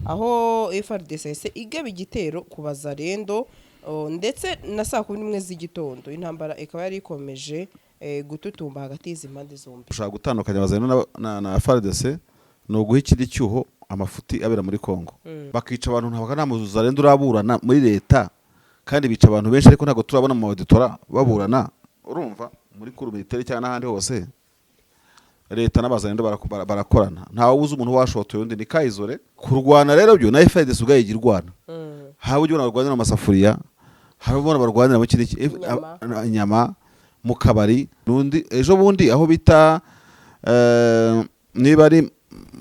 aho FARDC yahise igaba igitero ku bazarendo ndetse na saa 11 z'igitondo intambara ikaba yari ikomeje gututumba hagati y'izi mpande zombi. Ushaka gutandukanya abazarendo na FARDC no guhikira icyuho amafuti abera muri Kongo bakica abantu ntabwo nta muzarendo uraburana muri leta kandi bica abantu benshi ariko ntago turabona mu auditora baburana urumva muri kuru militaire cyane ahandi hose leta n'abazarendo barakorana ntawe uzi umuntu washotoye undi ni kayizore kurwana rero byo na FARDC ubwaye igirwana haba ujye barwanira amasafuriya haba barwanira mu kindi inyama mu kabari nundi ejo bundi aho bita niba ari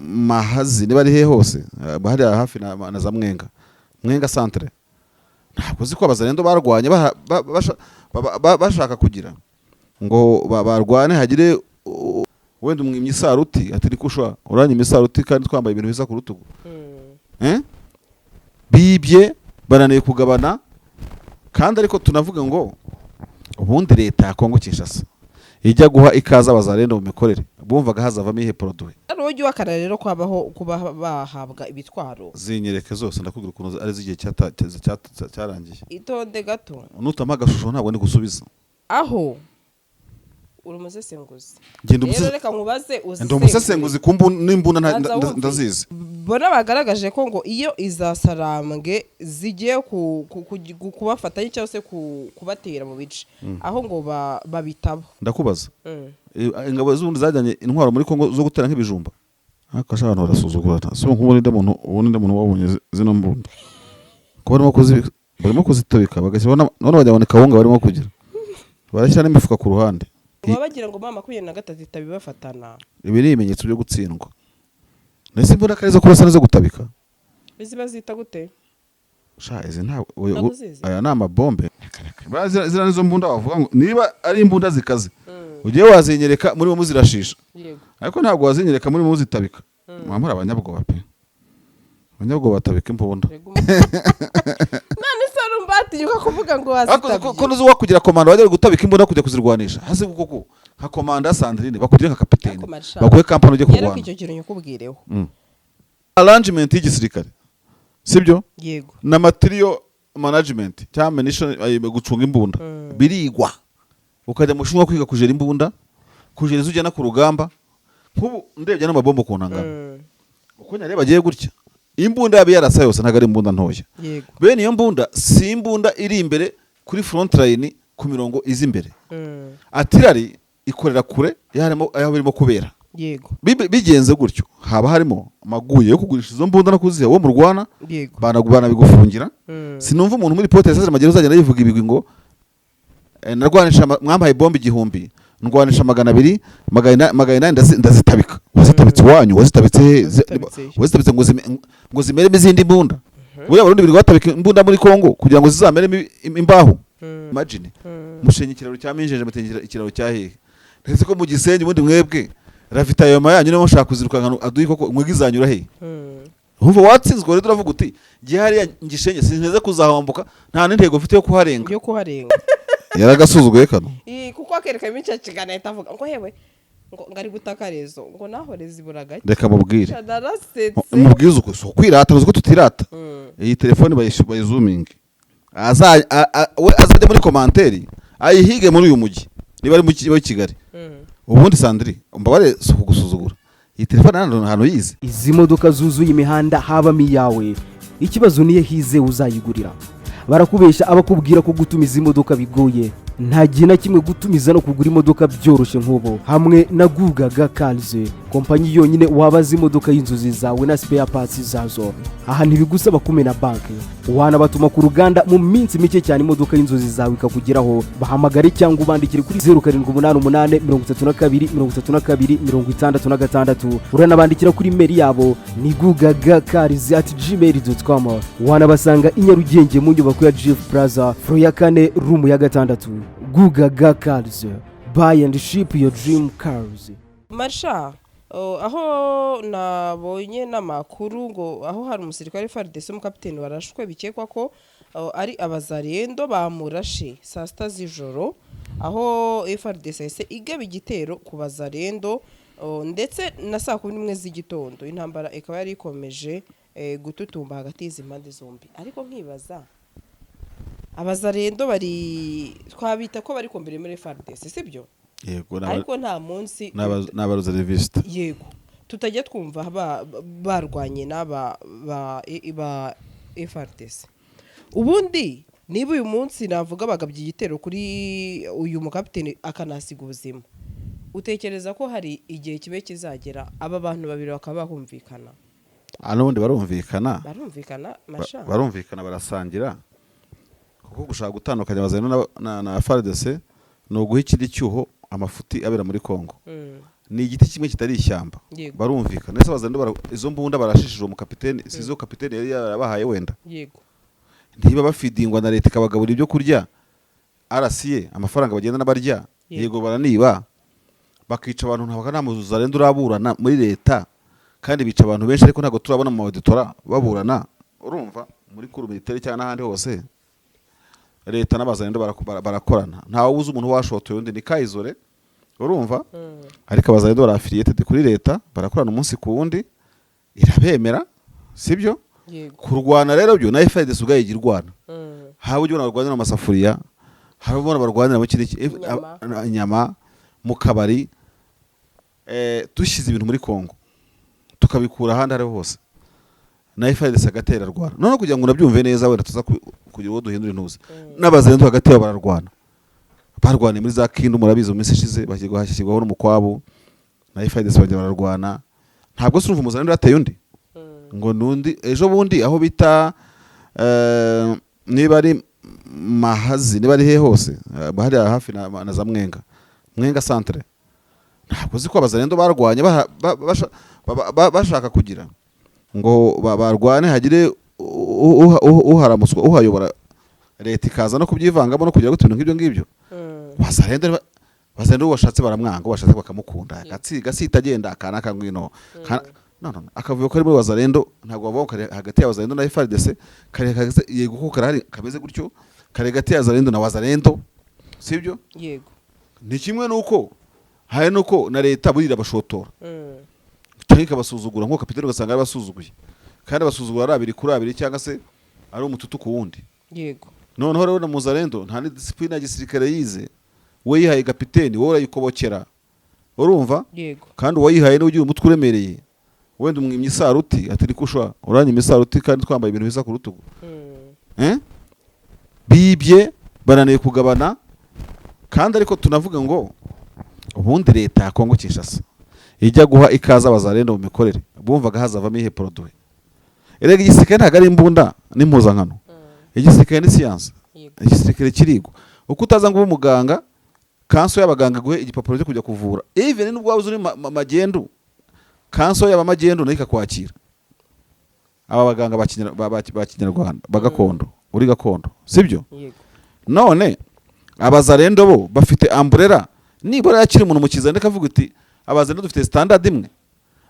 Mahazi niba ari he hose bahari hafi na za Mwenga centre ntabwo ziko abazarendo barwanye bashaka kugira ngo barwane hagire wenda umwimye isaruti atari kushwa uranye imisaruti kandi twambaye ibintu bisa ku rutugu bibye bananiye kugabana kandi ariko tunavuga ngo ubundi leta ya Kongo Kinshasa ijya guha ikaza abazarendo mu mikorere bumvaga hazavamo ihe produit arujye wakara rero kwabaho kuba bahabwa ibitwaro zinyereke zose ndakubwira ukuntu ari zigiye cyarangiye itonde gato nutama agashusho ntabwo ni gusubiza aho urumusesenguzi reka nkubaze umusesenguzi n'imbunda ndazizi bona bagaragaje ko ngo iyo izasarambwe zigiye kubafatanya cyangwa se kubatera mu bice aho ngo babitaba ndakubaza ingabo z'ubundi zajyanye intwaro muri Kongo zo gutera nk'ibijumba akasha abantu barasuzugura so nk'ubundi muntu wabonye zino mbunda ko barimo kuzitobeka bagashyira none bajyabone kawunga barimo kugira barashyira n'imifuka ku ruhande bagira ngo mama 23 itabibafatana ibi ni ibimenyetso byo gutsindwa nese mbona karizo kurasa nazo gutabika biziba zita gute sha izi nta aya nama bombe zira nizo mbunda bavuga ngo niba ari imbunda zikaze ugiye wazinyereka muri mu zirashisha ariko ntabwo wazinyereka muri mu zitabika mwamura abanyabwoba pe abanyabwoba batabika imbunda nani sarumbati yuka kuvuga ngo wazitabika ko nuzo wakugira komanda wajya gutabika imbunda kujya kuzirwanisha hasi kuko nka komanda Sandrine bakugira nka kapiteni bakuye kampani ujye kurwana icyo kintu nyukubwireho arrangement y'igisirikare sibyo yego na material management cyangwa munition gucunga imbunda birigwa ukajya mu shunwa kwiga kujera imbunda kujera izujya na ku rugamba nkubu ndebye n'amabombo ku ntangana uko nyare bagiye gutya imbunda yabe yarasa yose ntago ari imbunda ntoya bene iyo mbunda si imbunda iri imbere kuri front line ku mirongo izi imbere atirari ikorera kure yarimo aho birimo kubera yego bigenze gutyo haba harimo maguye yo kugurisha izo mbunda no kuziha wo mu Rwanda banagubana bigufungira sinumva umuntu muri pote yasaze magero uzagenda yivuga ibigwi ngo narwanisha mwambaye bombe 1000 ndwanisha 200 ndazitabika wazitabitse wanyu wazitabitse ngo zimere izindi mbunda buriya barundi biri gwatabika imbunda muri Kongo kugira ngo zizamere imbaho imagine mushenye ikiraro cya Minjeje mutengera ikiraro cya hehe ndetse ko mu Gisenyi ubundi mwebwe ravitayoma yanyu niyo mushaka kuziruka aduyi koko mwigizanyura he Humva watsinzwe rero turavuga uti gihari ngishenye sineze kuzahomboka nta n'intego mfite yo kuharenga yaragasuzugwe kano kuko akereka imica kigana itavuga ngo hewe ngo ngari gutakarezo ngo nahoreze iburagaye reka mubwire mubwize uko so kwirata uko tutirata iyi telefone bayizooming azajya muri commentaire ayihige muri uyu mujyi niba ari mu Kigali ubundi Sandri umbabare so kugusuzugura iyi telefone hano yize izi modoka zuzuye imihanda habamo iyawe ikibazo niye hize uzayigurira barakubesha abakubwira ko gutumiza imodoka bigoye nta gihe na kimwe gutumiza no kugura imodoka byoroshye nk'ubo hamwe na Gugaga Cars kompanyi yonyine wabaza imodoka y'inzozi zawe na spare parts zazo aha ntibigusaba kumena banki wanabatuma ku ruganda mu minsi mike cyane imodoka y'inzozi zawe ikakugeraho bahamagare cyangwa ubandikire kuri 0788333266 uranabandikira kuri mail yabo ni gugagacars@gmail.com wanabasanga i Nyarugenge mu nyubako ya Jeff Plaza floor ya 4 room ya 6 Gugaga Cars buy and ship your dream cars. Marsha aho nabonye namakuru ngo aho hari umusirikare FARDC mu kapiteni warashwe bikekwa ko ari abazarendo bamurashe saa 6 z'ijoro aho FARDC yahise igaba igitero ku bazarendo ndetse na saa 11 z'igitondo intambara ikaba yari ikomeje gututumba hagati y'izi mpande zombi ariko nkibaza abazarendo bari twabita ko bari kombere muri FARDC sibyo yego ariko nta munsi n'abaruza revista yego tutajya twumva barwanye n'aba ba FARDC ubundi niba uyu munsi navuga bagabye igitero kuri uyu mukapiteni akanasiga ubuzima utekereza ko hari igihe kibe kizagera aba bantu babiri bakaba bahumvikana n'ubundi barumvikana barasangira kuko gushaka gutandukanya abazarendo na FARDC ni uguha ikindi cyuho amafuti abera muri Kongo ni igiti kimwe kitari ishyamba barumvikana nese abazarendo izo mbunda barashishije umukapiteni sizo kapiteni yari yarabahaye wenda yego ntiba bafidingwa na leta ikabagabura ibyo kurya RCA amafaranga bagenda n'abarya yego baraniba bakica abantu ntabwo namuzarendo uraburana muri leta kandi bica abantu benshi ariko ntago turabona mu auditora baburana urumva muri kuru militaire cyane n'ahandi hose leta n'abazarendo barakorana ntawe uzi umuntu washotoye undi ni Kayizore urumva ariko abazarendo bara affiliated kuri leta barakorana umunsi ku wundi irabemera sibyo kurwana rero byo na FARDC ugaye girwana hawe ujye barwanira amasafuriya hawe ubona barwanira mu kindi inyama mu kabari dushize ibintu muri Kongo tukabikura ahandi ari hose na FARDC agatera rwana none kugira ngo nabyumve neza wenda tuza kugira uwo duhindura intuza n'abazarendo agatera bararwana muri za Kindu murabizo minsi ishize hashyirwaho n'umukwabo na FARDC bajya bararwana ntabwo surumva umuzarendo yateye undi ngo nundi ejo bundi aho bita niba ari Mahazi niba ari he hose bahari hafi na za Mwenga centre ntabwo ziko abazarendo barwanye bashaka kugira ngo barwane hagire uharamuswa uhayobora leta ikaza no kubyivangamo no kugira gutunga ibyo ngibyo bazarendo washatse baramwanga washatse bakamukunda gasita agenda akana kangwino no akavuyo ko ari muri bazarendo ntabwo bavuga hagati y'abazarendo na FARDC kare yego ko karahari kameze gutyo kare hagati y'abazarendo na wazarendo sibyo yego ni kimwe nuko hari nuko na leta burira bashotora cyangwa basuzugura nko kapiteni ugasanga basuzuguye kandi basuzugura ari abiri kuri abiri cyangwa se ari umututu ku wundi yego noneho rero na muzarendo nta ni discipline ya gisirikare yize we yihaye kapiteni wowe urayikobokera urumva yego kandi uwayihaye ni ugiye umutwe uremereye wenda umwimye isaruti atari kushwa uranye imisaruti kandi twambaye ibintu bisa ku rutugu bibye bananiye kugabana kandi ariko tunavuga ngo ubundi leta ya Kongo Kinshasa ijya guha ikaza abazarendo mu mikorere bumvaga hazavamo ihe produit erega igisirikare ntago ari imbunda n'impuzankano igisirikare ni science igisirikare kirigo uko utaza ngo umuganga kanso y'abaganga guhe igipapuro cyo kujya kuvura even n'ubwo wabuze uri magendu kanso y'abamagendu nayo ikakwakira aba baganga ba Kinyarwanda bagakondo uri gakondo sibyo none abazarendo bo bafite umbrella nibura yakiri umuntu mukiza ndeka avuga uti abazarendo dufite standard imwe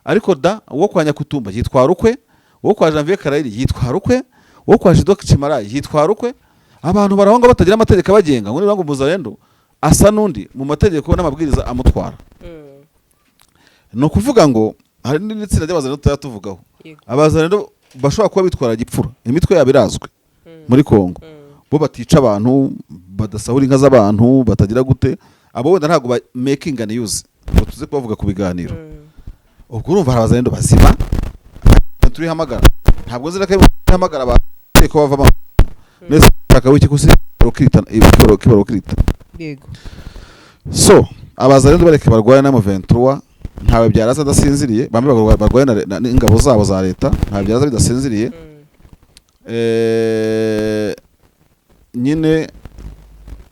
ariko da uwo kwa Nyakutumba yitwara ukwe uwo kwa Janvier Karayiri yitwara ukwe uwo kwa Jidoc Chimara yitwara ukwe abantu barahonga batagira amategeko abagenga ngo nibango muzarendo asa nundi mu mategeko n'amabwiriza amutwara no kuvuga ngo hari n'itsinda ry'abazarendo tuyatuvugaho abazarendo bashobora kuba bitwara gipfura imitwe yabo irazwe muri Kongo bo batica abantu badasahura inka z'abantu batagira gute abo wenda ntago ba making and use ngo tuze kubavuga ku biganiro ubwo urumva abazarendo bazima turi hamagara ntabwo nzira ko hamagara abateko bava nese akawiki kusi rokita kibarokita yego so abazarendo bareke barwaye na M23 ntawe byaraza dasinziriye bamwe barwaye n'ingabo zabo za leta ntawe byaraza bidasinziriye nyine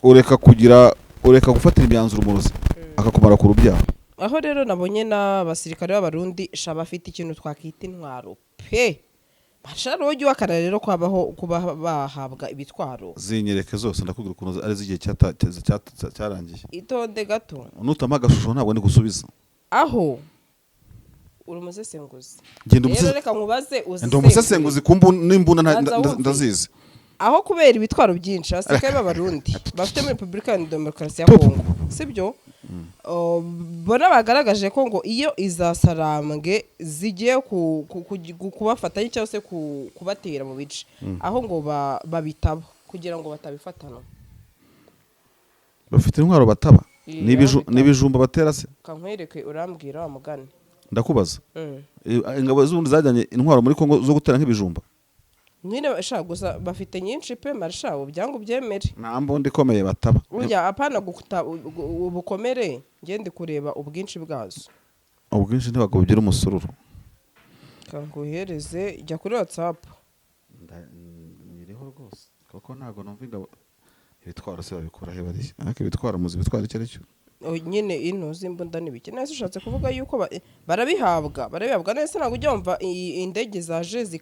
ureka gufatira imyanzuro umurozi akakumara ku rubyaro aho rero nabonye n'abasirikare b'abarundi bafite ikintu twakita intwaro pe bashara uburyo wakara rero kuba bahabwa ibitwaro zinyereke zose ndakubwira ukuntu ari zigiye cyarangiye itonde gato nutama agashusho ntabwo ndi gusubiza aho uri umusesenguzi rero reka nkubaze ndi umusesenguzi n'imbunda ndazizi aho kubera ibitwaro byinshi abasirikare b'abarundi bafite muri Repubulika ya Demokarasi ya Kongo sibyo bona bagaragaje ko ngo iyo izasarambwe zigiye kubafatanya cyangwa se kubatera mu bice aho ngo babitaba kugira ngo batabifatana. Bafite intwaro bataba n'ibijumba batera se? Kankwereke urambwira wa mugani. Ndakubaza ingabo z'ubundi zajyanye intwaro muri Kongo zo gutera nk'ibijumba? Nyine bashaka gusa bafite nyinshi pe marshabo byangu byemere. Nta mbundi ikomeye bataba. Burya apana gukuta ubukomere ngende kureba ubwinshi bwazo. Ubwinshi ntibagugira umusururu. Kanguhereze jya kuri WhatsApp. Niriho rwose. Koko ntago numva ingabo ibitwara se babikora he bari. Ariko ibitwara muzi bitwara icyo aricyo. Nyine ino zimbunda nibiki. Nese ushatse kuvuga yuko barabihabwa nese ntago ujyumva indege zaje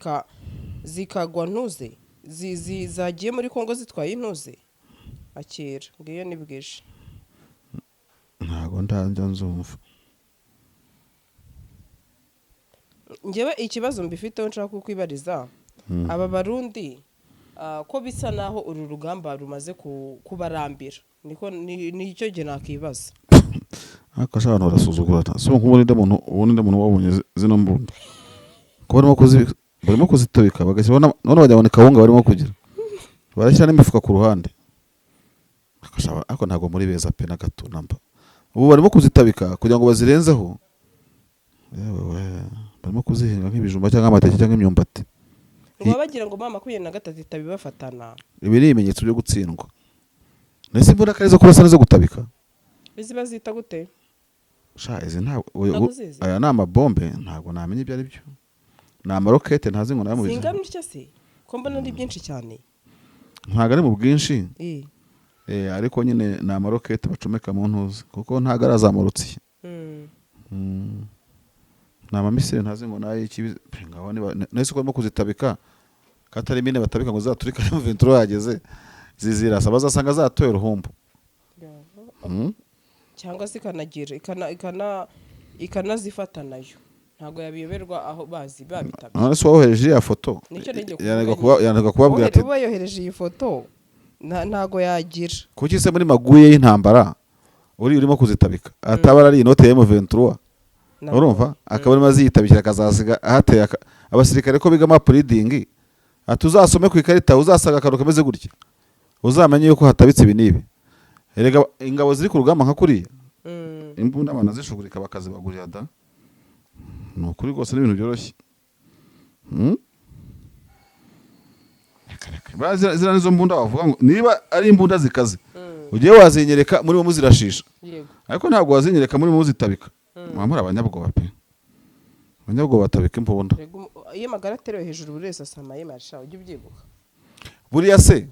zikagwa ntuze zagiye muri Kongo zitwaye intuze akira ngiyo nibwije ntago ndanja nzumva. Ngewe ikibazo mbifiteho nshaka kukwibariza aba barundi ko bisa naho uru rugamba rumaze kubarambira niko nicyo gihe nakibaza. Akasha abantu barasuzugurana so nk'ubundi muntu wabonye zino mbunda ko barimo kuzitabika bagashyira none bajyabona kawunga barimo kugira barashyira n'imifuka ku ruhande ako ntago muri beza pe na gato namba ubu barimo kuzitabika kugira ngo bazirenzeho barimo kuzihinga nk'ibijumba cyangwa amateke cyangwa imyumbati ngo bagira ngo mama 23 itabibafatana. Ibi ni ibimenyetso byo gutsindwa. Nese mbona karizo kurasa nizo gutabika izi bazita gute sha izi aya nama bombe ntago namenye ibyo ari byo na amarokete ntazi ngo namubize singamye icyo se ko mbona ari byinshi cyane ntago ari mu bwinshi ariko nyine na amarokete bacomeka mu ntuzi kuko ntago arazamurutse na mamisire ntazi ngo nayi ikibi ngaho nese ko barimo kuzitabika katari mine batabika ngo zaturika mu 23 yageze zizirasa bazasanga zatoye ruhumbu cyangwa se ikanagira ikanazifata nayo ntago yabiyoberwa aho bazi babitabye. None se wohereje ya foto yanaga kubabwira ati uba yohereje iyi foto ntago yagira kuki se muri maguye y'intambara urimo kuzitabika atabara ari inote ya M23 urumva akaba arimo aziyitabikira akazasiga ahateye abasirikare ko biga map reading atuzasome ku ikarita uzasaga akaruka kameze gutya uzamenye yuko hatabitse ibi nibi. Erega ingabo ziri ku rugamba nka kuriya imbunda abana zishugurika bakazibagurira da no kuri gose n'ibintu byoroshye zira nizo mbunda bavuga ngo niba ari imbunda zikaze ugiye wazinyereka muri mu zirashisha ariko ntabwo wazinyereka muri mu zitabika mwamura abanyabwoba pe abanyabwoba batabika imbunda iyo magara aterewe hejuru buri wese asamaye marsha ujye ubyibuka buriya se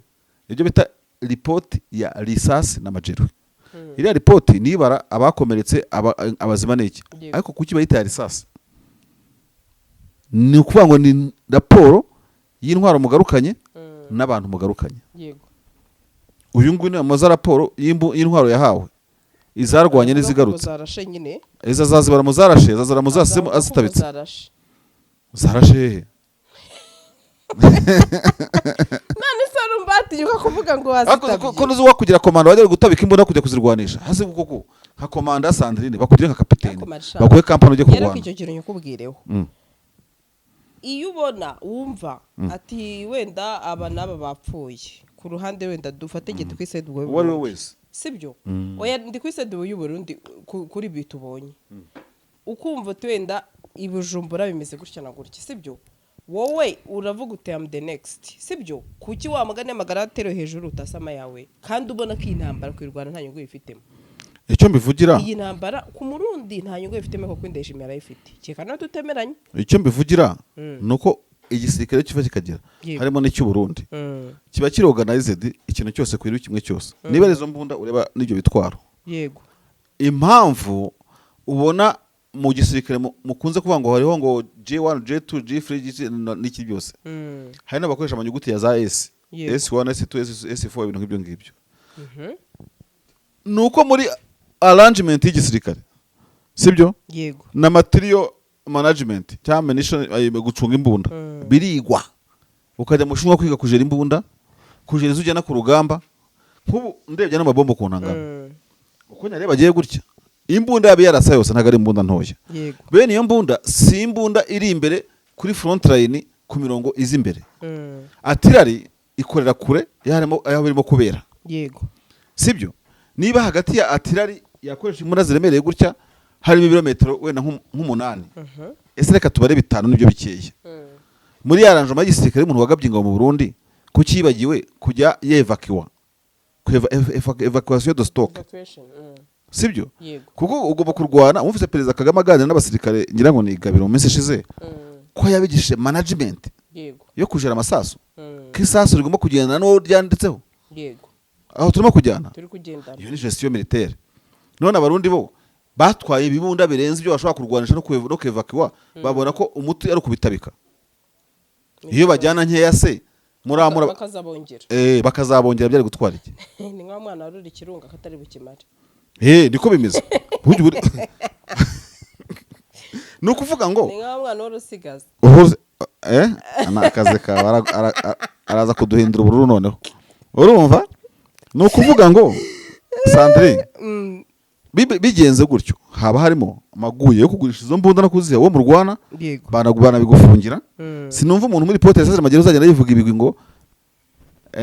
ibyo bita report ya risasi na majeru iriya report nibara abakomeretse abazima n'iki ariko kuki bayita ya risasi ni ukuvuga ngo ni raporo y'intwaro mugarukanye n'abantu mugarukanye. Yego uyu nguyu ni amaza raporo y'intwaro yahawe izarwanye n'izigarutse iza zazibara muzarashe zazara muzasemo azitabitse zarashe nani sarumbati yuka kuvuga ngo wazitabye ko nuzo wakugira komanda wajya gutabika imbunda kujya kuzirwanisha hase kuko nka komanda Sandrine bakugira nka kapiteni bakuye kampani ujye kurwana yera icyo kintu nyukubwireho iyo ubona wumva ati wenda aba naba bapfuye ku ruhande wenda dufate gite kwisede ubwo wari wese sibyo oya ndi kwisede y'u Burundi kuri bitubonye ukumva twenda ibujumbura bimeze gutya na gutya sibyo wowe uravuga uti am the next sibyo kuki wamagane amagara atero hejuru utasama yawe kandi ubona ko intambara kwirwana nta nyungu ifitemo icyo mbivugira iyi ntambara ku murundi nta nyungu ifitemo ko kwindesha imyara ifite cyekana tutemeranye icyo mbivugira nuko igisirikare kiva kikagira harimo n'icyo Burundi kiba kiri organized ikintu cyose kwiri kimwe cyose niba rezo mbunda ureba n'ibyo bitwaro yego impamvu ubona mu gisirikare mukunze kuvuga ngo hariho ngo J1 J2 G3 n'iki byose hari n'abakoresha amanyuguti ya za S S1 S2 S4 ibintu nk'ibyo ngibyo nuko muri arrangement y'igisirikare sibyo yego na material management cyangwa munition gucunga imbunda birigwa ukajya mushinwa kwiga kujera imbunda kujera izujya na ku rugamba nk'ubu ndebye n'amabombo ku ntangana uko nyareba bagiye gutya imbunda yabe yarasa yose ntago ari imbunda ntoya yego bene iyo mbunda si imbunda iri imbere kuri front line ku mirongo izi imbere artillery ikorera kure yarimo aho birimo kubera yego sibyo niba hagati ya artillery yakoresha imbunda ziremereye gutya harimo ibirometero wenda nk'umunani ese reka tubare bitanu nibyo bikeye muri yaranjoma y'igisirikare umuntu wagabye ingabo mu Burundi kukibagiwe kujya yevakiwa evacuation de stock sibyo kuko ugomba kurwana umufise perezida Kagame aganira n'abasirikare ngira ngo ni Gabiro mu minsi ishize ko yabigishije management yo kujera amasasu kisasu rigomba kugendana no ryanditseho yego aho turimo kujyana turi kugendana iyo ni gestion militaire none abarundi bo batwaye ibibunda birenze ibyo bashobora kurwanisha no kwevakiwa babona ko umuti ari ukubitabika iyo bajyana nkeya se muramura bakazabongera byari gutwara iki ni nka mwana waruri kirunga katari bukimare niko bimeze ni ukuvuga ngo ni nka mwana w'urusigaza akazi kawe araza kuduhindura ubururu noneho urumva ni ukuvuga ngo Sandrine bigenze gutyo haba harimo amaguye yo kugurisha izo mbunda no kuziha wo mu Rwanda banagubana bigufungira sinumva umuntu muri pote yaseze magero uzagenda yivuga ibigwi ngo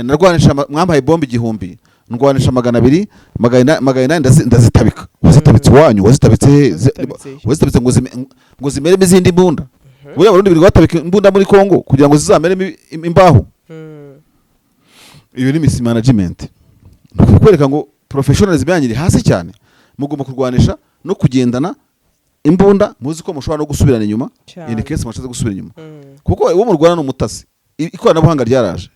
narwanisha mwambaye bombe 1000 ndwanisha 200 800 ndazitabika wazitabitse wanyu wazitabitse ngo zimeremo izindi mbunda buriya Abarundi biri batabika imbunda muri Kongo kugira ngo zizameremo imbaho iyo ni miss management no kwereka ngo professionalism yanyiri hasi cyane mugomba kurwanisha no kugendana imbunda muzi ko mushobora no gusubirana inyuma in case mushaze gusubira inyuma kuko uwo mu Rwanda no mutasi ikoranabuhanga ryaraje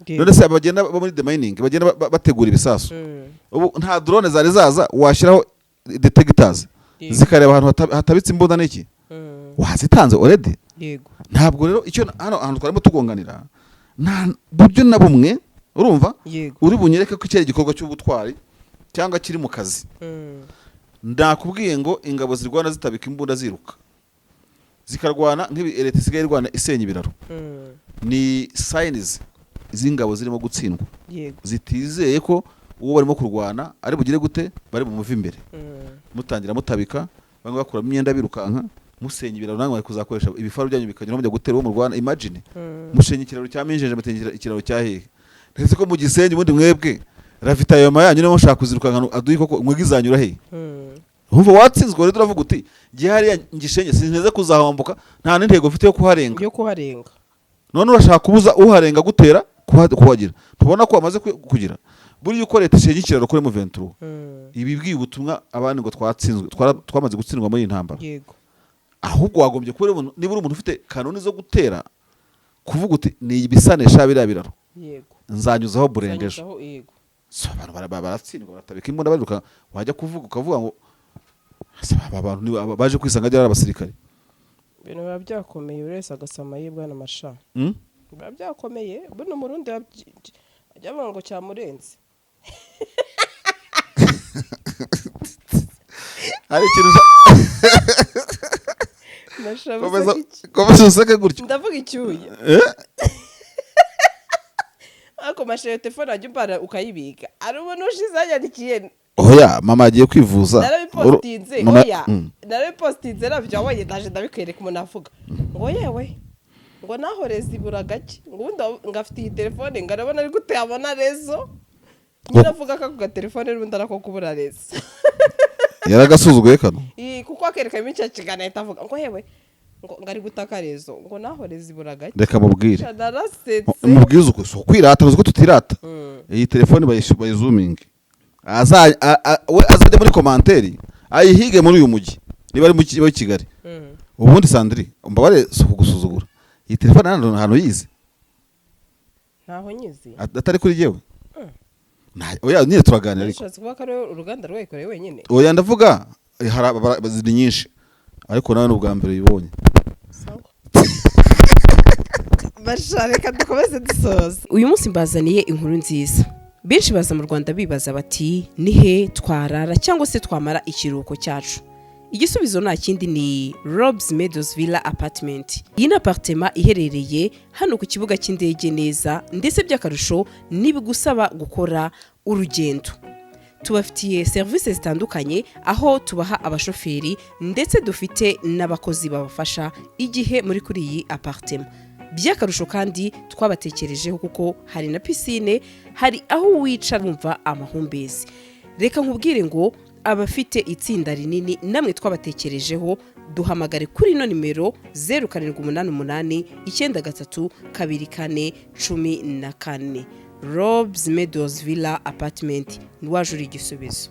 none se abagenda bo muri demining bagenda bategura ibisasu ubu nta drone zari zaza washyiraho detectors zikareba ahantu hatabitse imbunda n'iki wazitanze already yego ntabwo rero icyo hano ahantu twarimo tugonganira nta buryo na bumwe urumva uri bunyereke ko icyo gikorwa cy'ubutwari cyangwa kiri mu kazi ndakubwiye ngo ingabo zirwana zitabika imbunda ziruka zikarwana nk'ibi isigaye irwana isenya ibiraro ni signs z'ingabo zirimo gutsindwa zitizeye ko uwo barimo kurwana ari bugire gute bari bumuva imbere mutangira mutabika bamwe bakura imyenda birukanka musenya ibiraro namwe kuzakoresha ibifaru byanyu bikanyura mujya gutera uwo mu Rwanda imagine mushenye ikiraro cya Minjeje mutengera ikiraro cya hehe ndetse ko mu Gisenyi ubundi mwebwe ravitayoma yanyu niyo mushaka kuzirukanka aduyi koko mwigizanyura he umva watsinzwe rero turavuga uti gihari ngishenye sineze kuzahomboka nta n'intego mfite yo kuharenga none urashaka kubuza uharenga gutera kuhagira tubona ko amaze kugira buri yuko leta ishenye ikiraro kuri mu 23 ibi bwiye ubutumwa abandi ngo twatsinzwe twamaze gutsindwa muri intambara yego ahubwo wagombye kuri niba uri umuntu ufite kanoni zo gutera kuvuga uti ni ibisanisha birabiraro yego nzanyuzaho burengeje yego so abantu baratsindwa baratabika imbunda bariruka wajya kuvuga ukavuga ngo abantu baje kwisanga ari abasirikare ibintu biba byakomeye urese agasama yibwana amasha biba byakomeye buno Murundi ajya avuga ngo cyamurenze ari ikintu useke gutyo ndavuga icyuye ako mashere telefone ajya umbara ukayibika ari ubona ushize yandikiye oya mama agiye kwivuza narabipostinze nabyo wabonye ndaje ndabikwereka umuntu avuga ngo yewe ngo nahoreze ibura gake ngo ngafite iyi telefone ngarabona ari gute yabona rezo nyine avuga ko ako telefone n'ubundi arako kubura rezo yaragasuzuguye kano kuko akereka imico kigana ahita avuga ngo yewe ngo ngari gutaka rezo ngo nahoreze ibura gake reka mubwire narasetse umubwize uko so kwirata uko tutirata iyi telefone bayizooming azajya muri komanteri ayihige muri uyu mujyi niba ari mu Kigali ubundi Sandrine mbabare so kugusuzugura iyi telefone ahantu yize ntaho nyizi atari kuri jewe oya nyine turaganira ariko nashatse kuvuga ko ari uruganda rwayikoreye wenyine oya ndavuga hari nyinshi ariko nawe n'ubwa mbere uyibonye bashareka dukomeze dusoza uyu munsi mbazaniye inkuru nziza benshi baza mu Rwanda bibaza bati nihe twarara cyangwa se twamara ikiruhuko cyacu igisubizo nta kindi ni Rob's Meadows Villa Apartment. Iyi ni apartment iherereye hano ku kibuga cy'indege neza ndetse by'akarusho nibigusaba gukora urugendo. tubafitiye serivisi zitandukanye aho tubaha abashoferi ndetse dufite n'abakozi babafasha igihe muri kuri iyi apartment. By'akarusho kandi twabatekerejeho kuko hari na piscine, hari aho wicara wumva amahumbezi. Reka nkubwire ngo abafite itsinda rinini namwe twabatekerejeho, duhamagare kuri ino nimero 0788 93 24 14. Rob's Meadows Villa Apartment, niwajura igisubizo.